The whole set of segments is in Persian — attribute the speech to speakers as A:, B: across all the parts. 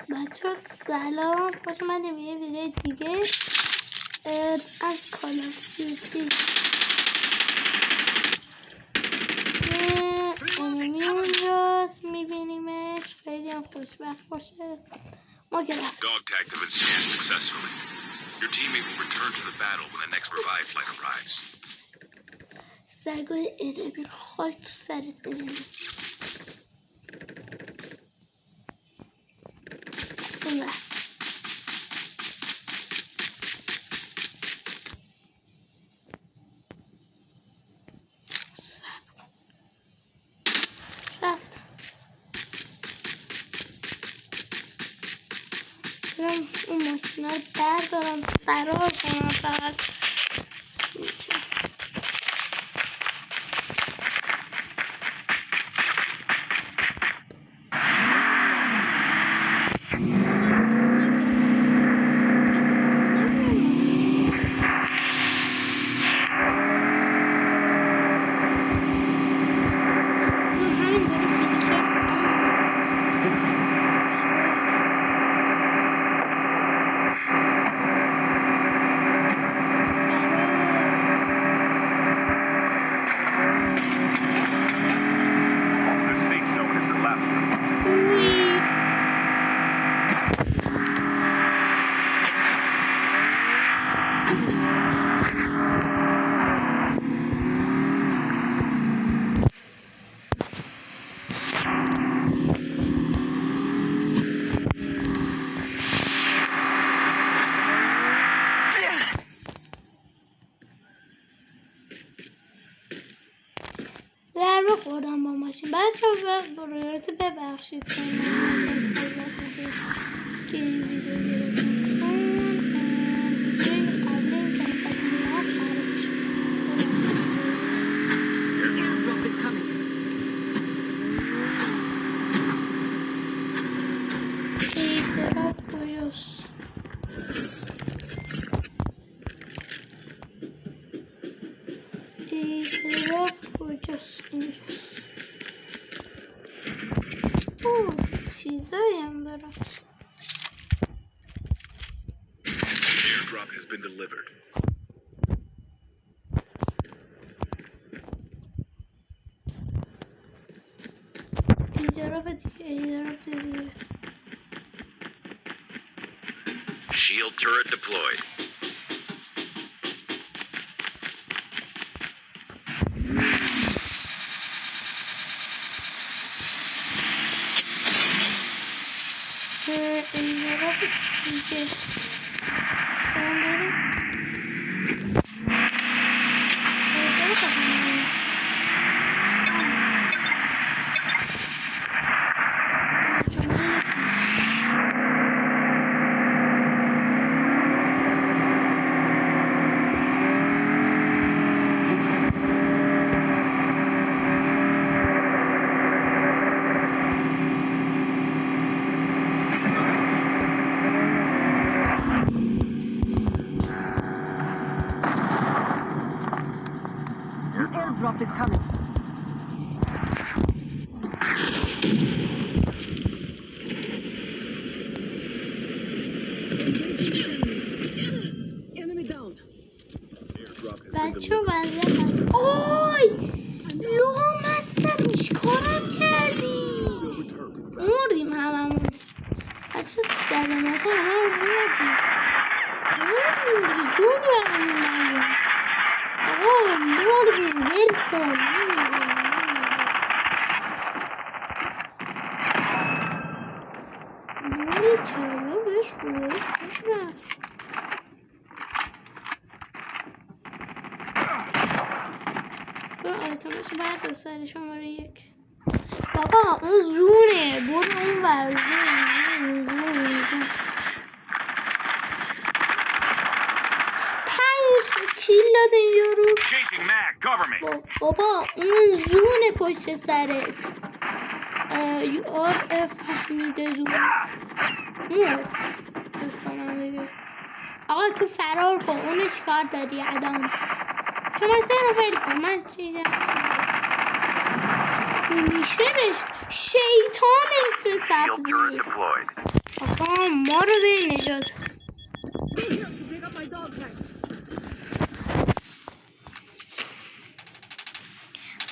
A: بچه سلام، خوش اومدیم به یه ویدیو دیگه از کال آف دیوتی. انمی اونجاست میبینیمش، خیلی هم خوشبخت باشه. ما که رفتیم
B: Dog tag has been scanned successfully. Your teammate will return to the battle when the next revive flight arrives.
A: سگای انمی، خاک تو سرت انمی. رفت برم اون ماشینا رو بردارم فرار کنم فقط از این که ضربه خوردم با ماشین. بچه ها ببخشید که من از وسطش که این ویدیو گرفتم، چون ویدیوی قبلی که میخواستم بگم خراب شد. ایتراب کجاست؟ ایتراب کجاست؟ اینجاست. اوه چیزایی هم دارم.
B: Airdrop has been delivered.
A: ایتراب دیگه.
B: Shield turret deployed.
A: ایتراب دیگه.
C: Airdrop is coming. Enemy down.
A: بچه وضعیت هست. اوی لامصب چیکارم کردی؟ مردیم هممون. بچه سلامت هممون مردیم دیگه. جون برمون نمون. آقا مردیم ول کن. بوری کلا بهش خودش خوب رفت. برو آیتمش بعد سر شماره 1. بابا اون زونه، برو اون ور. زون 5 کیل داده این یارو. بابا اون زونه پشت سرت. فهمیده زون مرد بکنم دیگه. آقا تو فرار کن. اونو چیکار داری الان؟ شما رو ول کن. من چیزم فینیشرش شیطان اسم سبزی. آقا ما رو به نجات.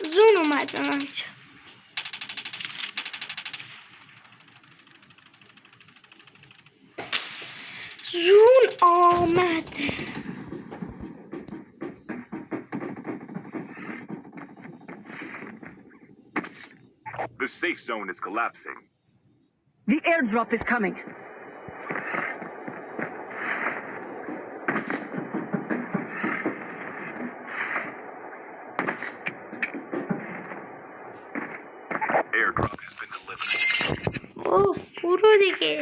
A: زون اومد به من. زون آمد.
B: The safe zone is collapsing.
C: The airdrop is coming.
B: Airdrop has been delivered.
A: اوه برو دیگه.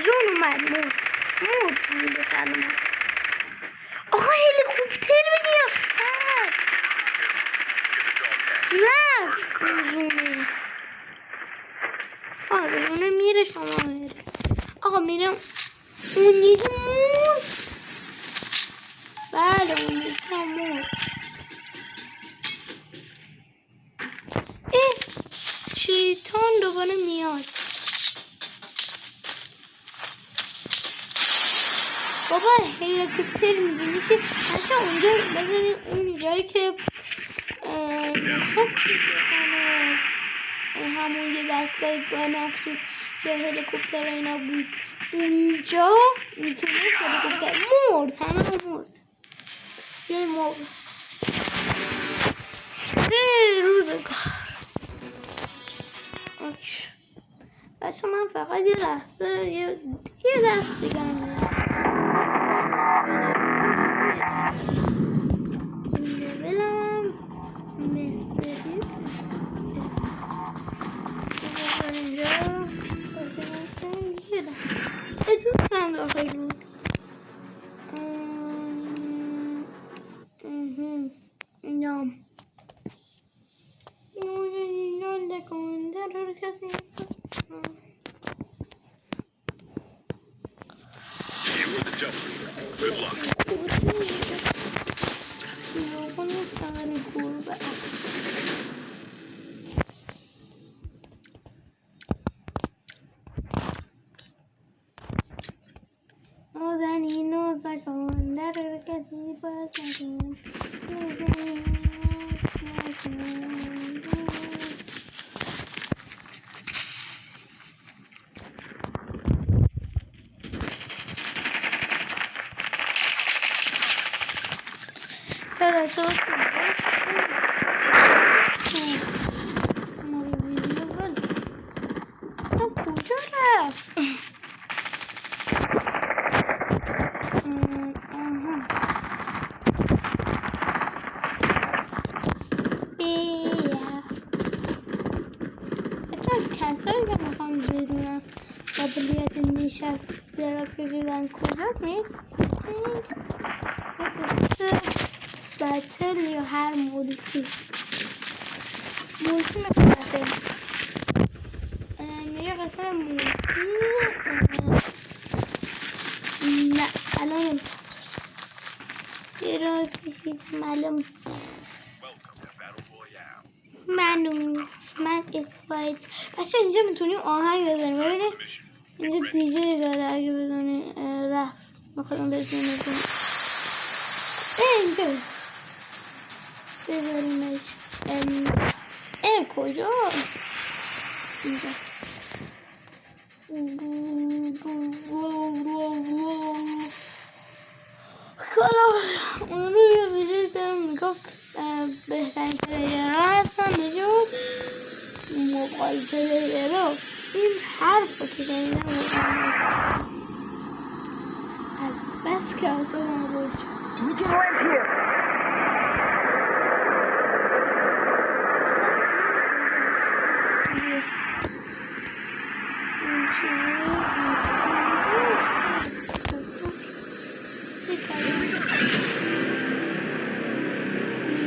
A: زون اومد. مرد هم به سلامت. آقا هلیکوپتر بگیر. رفت اون زونه. آره زونه میره شما میره. آقا میرم اون یکی مرد. بله اون یکی هم مرد. شیطان دوباره میاد. بابا هلیکوپتر میدونی چی؟ بچه اونجا بزنین اون جایی که خواست چیزی کنه همون یه دستگاه بنفشید چه هلیکوپتر اینا بود اونجا میتونست هلیکوپتر مرد همه مرد یه موقع روزگار. بچه من فقط یه لحظه یه دست دیگه میرم لولم مصری اینجا یه دست دوستم داخل بود. نام
B: Aim for the jumper. Good luck.
A: کجا رفت؟ کسایی که میخوام بدونم قابلیت نشست دراز کشیدن کجاست میفستینگ بطل یا هر مولتی میخوام بطل میره قسم مولتی نه الان دراز کشیدم الان من اسپاید بچه اینجا میتونیم آهنگ بزنیم ببینید اینجا دیجی داره اگه بزنیم رفت میخوایم بزنیم اینجا بذاریمش کجا اینجاست خلاص اون رو یه ویدیو دارم میگفت بهترین پلیرها هستن نجات موبایل پلیرها این حرف رو که شنیدم از بس که آسان آورد شد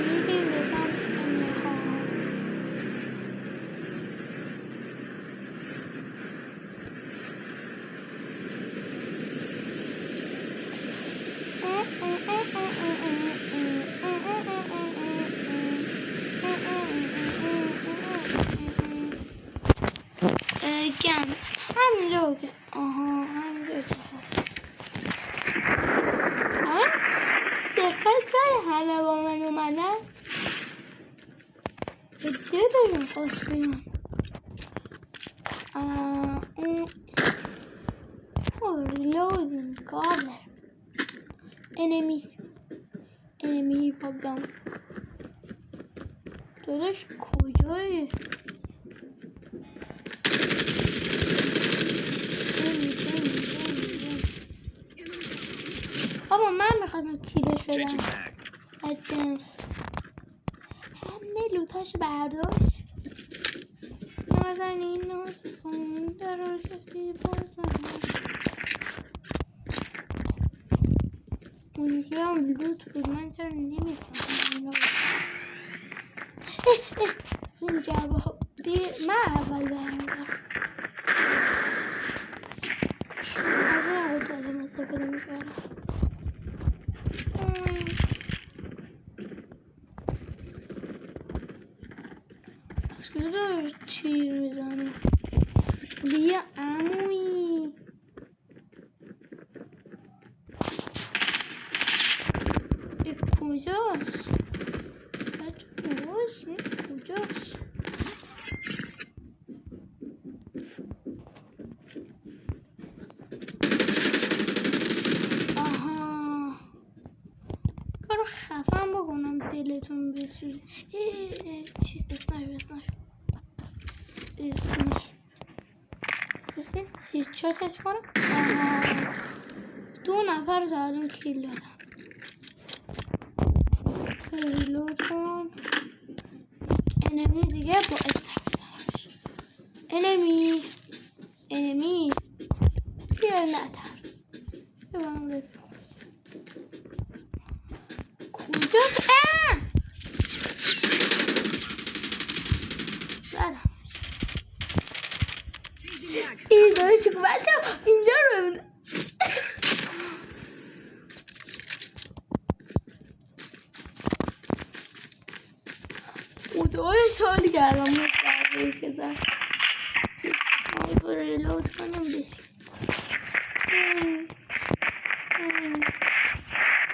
A: میریم به سمت که میخواهم همینجا که آها همینجا که هست. دقت کنی همه با من اومدن دلشون خواست بیان. Reloading, cover. Enemy pop down. داداش کجایی؟ بابا من میخواستم کیلش بدم جنس همه لوتاش برداشت. مثلا این ناز در رو کسی بازم اونجا هم لوت بود. من چرا نمیفهمم اینجا من اول برمیدارم از این اول دادم استفاده میکردم. از کجا تیر میزنه؟ بیا عمویی کجاست؟ کجاست؟ آها کارو خفن بکنم دلتون بسوزه. چیز اسنایپ بسید هیچ چاتش کنم. آها 2 نفر تا الان کیل دادم. ریلود کن. انمی دیگه با اسنایپ بزنمش. انمی بیا نترس بیا با هم رفیق کجا زدمش. این داره چکو بچه اینجا رو ببینه. خدایش حال کردم مطلبه که زد. ریلود کنم بریم.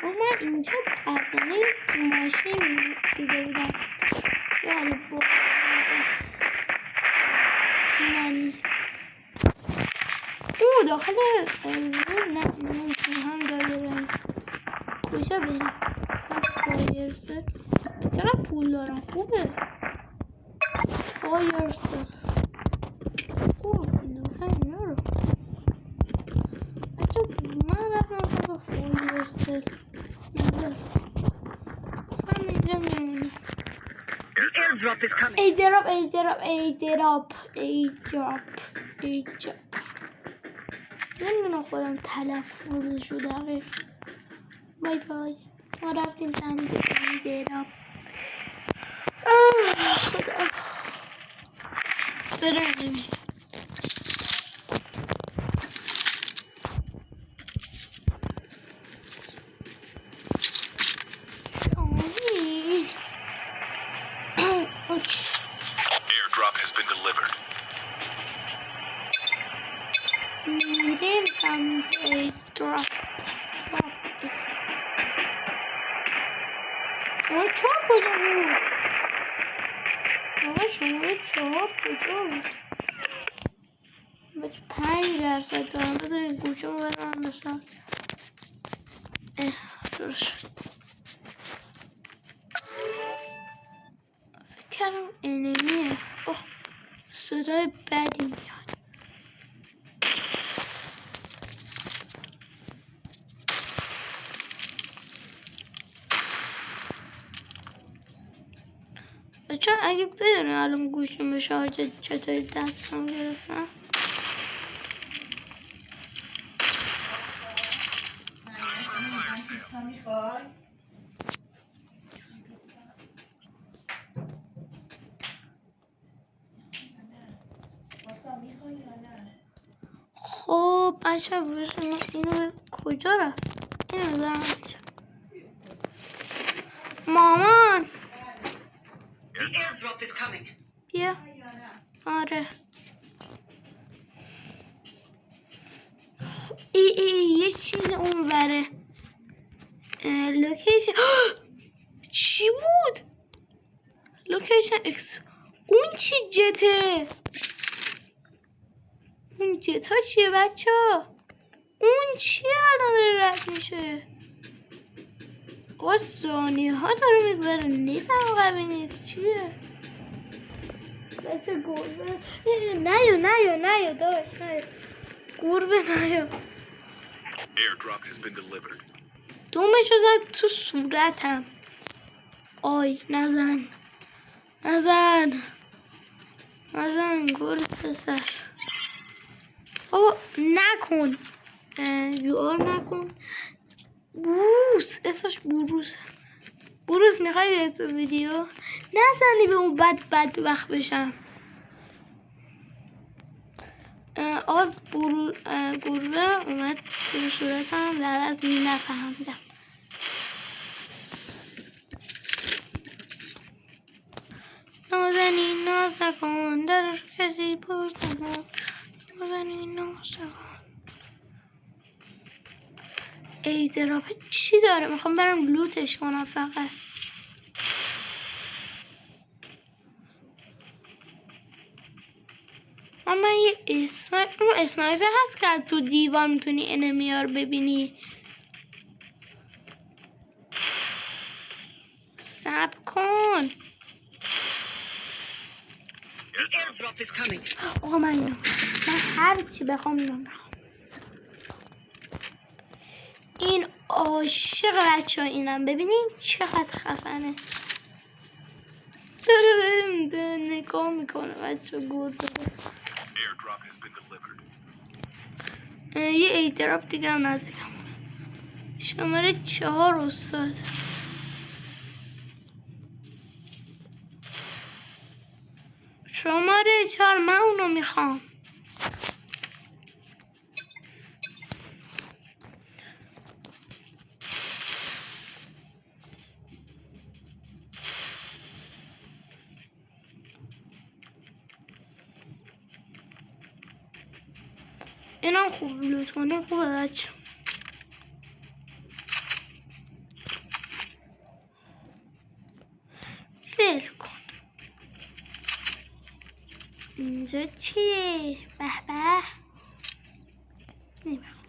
A: من اینجا تقریبا ماشین دیده بودم یعنی با اینجا نه نیست. او داخل زور نه من هم دایره کجا بریم فایرسل چقدر پول دارم خوبه. فایرسل خوب لوتا اینا رو بچه من رفتم سمت فایرسل همینجا میمونی.
C: The airdrop is coming.
A: ایدراب نمیدونم خودم تلفظشو دقیق. بای بای ما رفتیم سمت ایدراب. خدا چرا نمی
B: Airdrop has been delivered.
A: میریم سمت ایدراب. شماره 4 کجا بود؟ آقا شماره 4 کجا بود؟ بچه 5% دارم بذارین گوشم رو برم بشم. درست شد. فکر کردم انمیه. اوه صدای بدی میاد. بچه اگه بدونی الان گوشم به شارژ چطوری دستم گرفتم. خب بچه باشم اینو کجا رفت؟ اینو دارم بچه مامان
C: The airdrop is coming.
A: بیا آره یه چیز اونوره. لوکیشن چی بود؟ لوکیشن اکس. اون چی جته؟ اون جت ها چیه بچه ها؟ اون چیه الان داره رد میشه؟ ثانیه ها داره میگذاره. نیزم قوی نیست. چیه؟ بچه گربه نیو داشت نیو گربه نیو.
B: Airdrop has been delivered.
A: دومشو زد تو صورتم. آی نزن گل پسر. بابا نکن. یوار نکن. بروس اسمش بروس میخوای بیای تو ویدیو؟ نزنی به اون بد وقت بشم. گربه اومد تو صورتم. در از نفهمیدم. ناز نکن در کسی پشت نکن. ناز نکن. ایدراپه چی داره؟ میخوام برم لوتش کنم فقط. اما یه اون اسنایپر هست که از تو دیوار میتونی انمیار ببینی. صبر کن.
C: The airdrop is coming.
A: آقا من هر چی بخوام اینو میخوام. این عاشق بچه ها اینم. ببینین چقدر خفنه. داره نگاه میکنه بچه گربه.
B: Airdrop has been delivered.
A: یه ایدراپ دیگه هم نزدیکم. شماره 4 استاد. شماره 4 من اونو میخوام. اینم خوب لوت کنیم. خوبه بچه. فیل کن. اینجا چیه؟ به به. نمیخوام.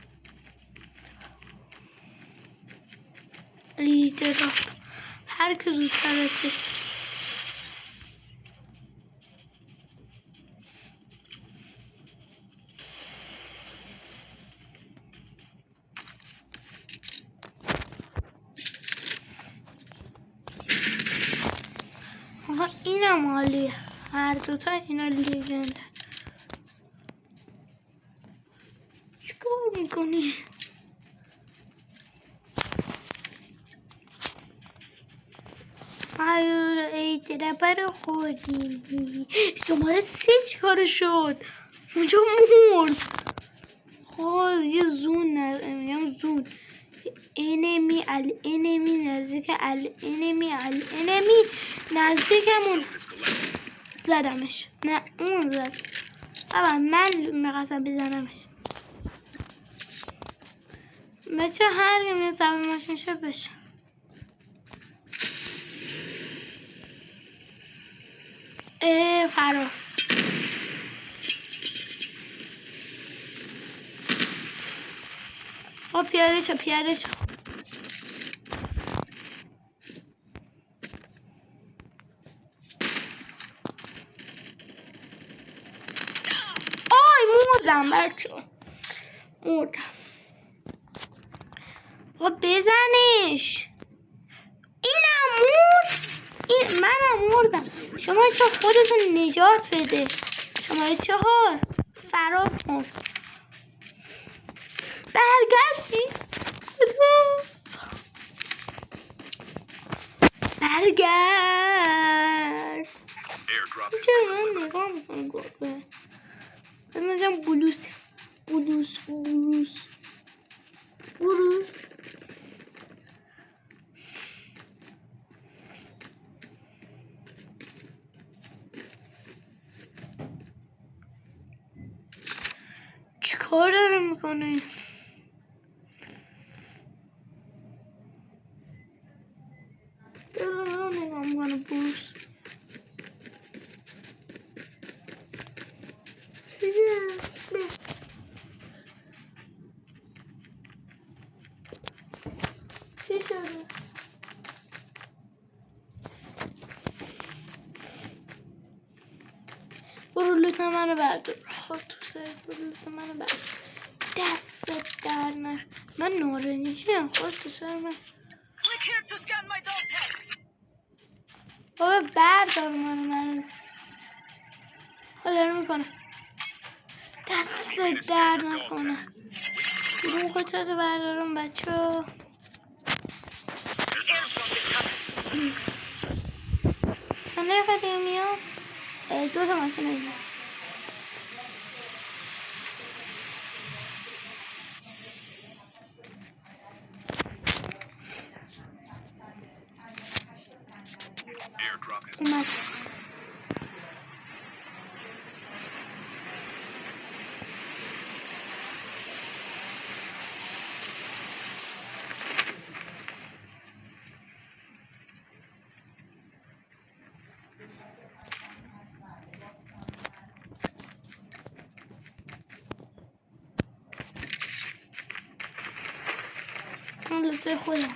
A: لیدراپ هر که زودتر رسید. آقا اینم عالیه. هر دوتا اینا لیجنده. چیکار میکنی؟ آیور ایدراپ رو خوردیم. شماره 3 چیکار شد؟ اونجا مرد. یه زون زون. انمی نزدیک انمی نزدیکمون. زدمش. نه اون زد. اما من میخواستم بزنمش. بچه هر گیم یه زبان ماشین شد بشه. فرار. پیاده شو. مردم بچه. مردم. بزنش. اینم مرد. منم مردم. شما چه خودتون نجات بده. شماره 4 فرار کن. برگشتی. برگرد. چرا من نگاه میکنم گربه؟ از نظرم بلوس. چیکار داره میکنه؟ شده. برو لوت منو بردار. خود تو سرت برو لوت منو بردار. دست در نه. من نورانیشم. خود تو سر من.
C: Click here to scan my dog tags.
A: بابا بردار منو. خدا میکنه. دست در نکنه. برو قطعات بردارم بچه ها.
C: The airdrop is coming.
A: چند قدیمی ها؟ 2 تا ماشین اینا.
B: Airdrop has
A: اومد. اون لطه خودم.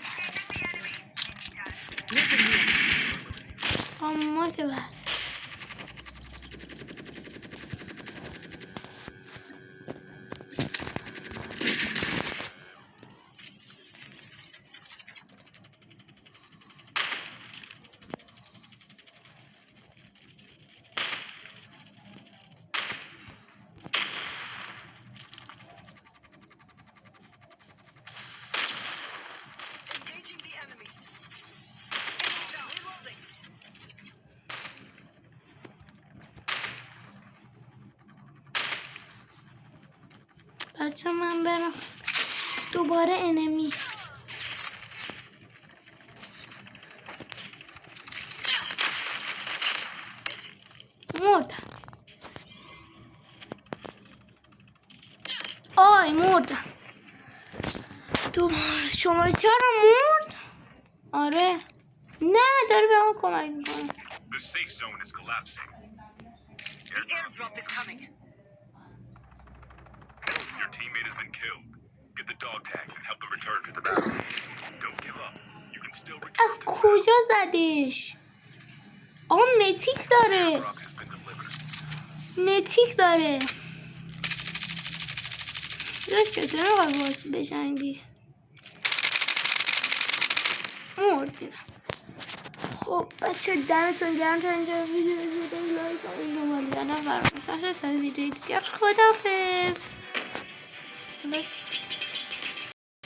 A: اما که بعد
C: Engaging the enemies. Reloading.
A: بچه من برم دوباره انمی. مردم. آی مردم. دوباره شماره 4 مرد. آره نه داره به من کمک میکنه.
B: The safe zone is collapsing.
C: The airdrop is coming.
B: Your teammate has been killed. Get the dog tags and help them return to the battle. Don't give up. You can still return
A: از کجا زدش؟ آقا متیک داره.
B: Airdrop has been delivered.
A: متیک داره. چطور آقا باز بجنگی؟ مردیم. خب بچه دمتون گرم تا اینجا ویدیو رو دیدید. لایک کنید دنبال کردن فراموش نشه تا ویدیو دیگه. خداحافظ.